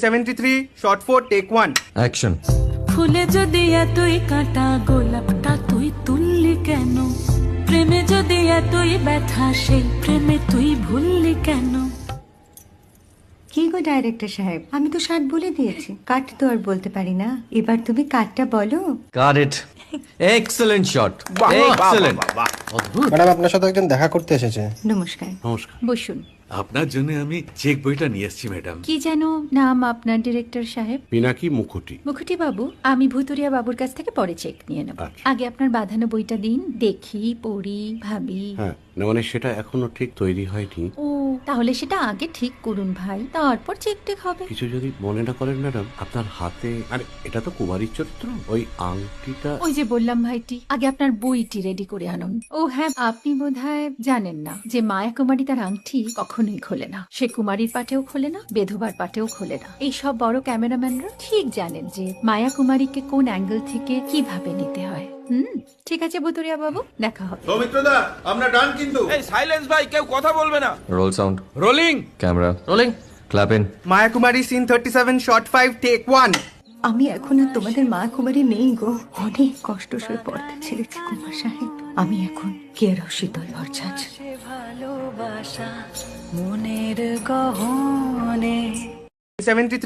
73 shot 4 take 1 action. ফুলে যদি এতই কাঁটা গোলাপটা তুই তুললি কেন? প্রেমে যদি এতই ব্যথা সেই প্রেমে তুই ভুললি কেন? কি গো ডাইরেক্টর সাহেব, আমি তো 60 বলে দিয়েছি, কাট তো আর বলতে পারি না, এবার তুমি কাটটা বলো। Got it. Excellent shot, excellent. Madam আপনার সাথে একজন দেখা করতে এসেছে। নমস্কার। নমস্কার। বসুন। আপনার জন্য আমি চেক বইটা নিয়ে এসেছি ম্যাডাম। কি যেন নাম আপনার ডিরেক্টর সাহেব? পিনাকি মুখোটি। মুখুটি বাবু, আমি ভুতুরিয়া বাবুর কাছ থেকে পরে চেক নিয়ে নেব। আচ্ছা। আগে আপনার বাঁধানো বইটা দিন, দেখি, পড়ি, ভাবি। হ্যাঁ, না মানে সেটা এখনো ঠিক তৈরি হয়নি। ও, তাহলে সেটা আগে ঠিক করুন ভাই, তারপর চেক টেক হবে। কিছু যদি মনে না করেন ম্যাডাম, আপনার হাতে, আরে এটা তো কুমারীর চরিত্র, ওই আংটিটা। ওই যে বললাম ভাইটি, আগে আপনার বইটি রেডি করে আনুন। ও হ্যাঁ, আপনি বোধহয় জানেন না যে মায়া কুমারী তার আংটি কখনোই খোলে না। সে কুমারীর পাটেও খোলে না, বেধবার পাটেও খোলে না। এই সব বড় ক্যামেরাম্যানরা ঠিক জানেন যে মায়া কুমারীকে কোন অ্যাঙ্গেল থেকে কিভাবে নিতে হয়। ঠিক আছে বুতুরিয়া বাবু, দেখা হবে। সৌমিত্রদা আমরা ডান কিন্তু। এই সাইলেন্স ভাই, কেউ কথা বলবে না। Roll sound, rolling camera rolling, clap in. Maya Kumari scene 37 shot 5 take 1 আমি এখন আর তোমাদের মা কুমারী নেই গো, অনেক কষ্ট সয়ে পড়তে ছেড়েছি কুমার সাহেব। আমি এখন কেরও শীতল ভরছাছ। ভালোবাসা মনের গহনে 73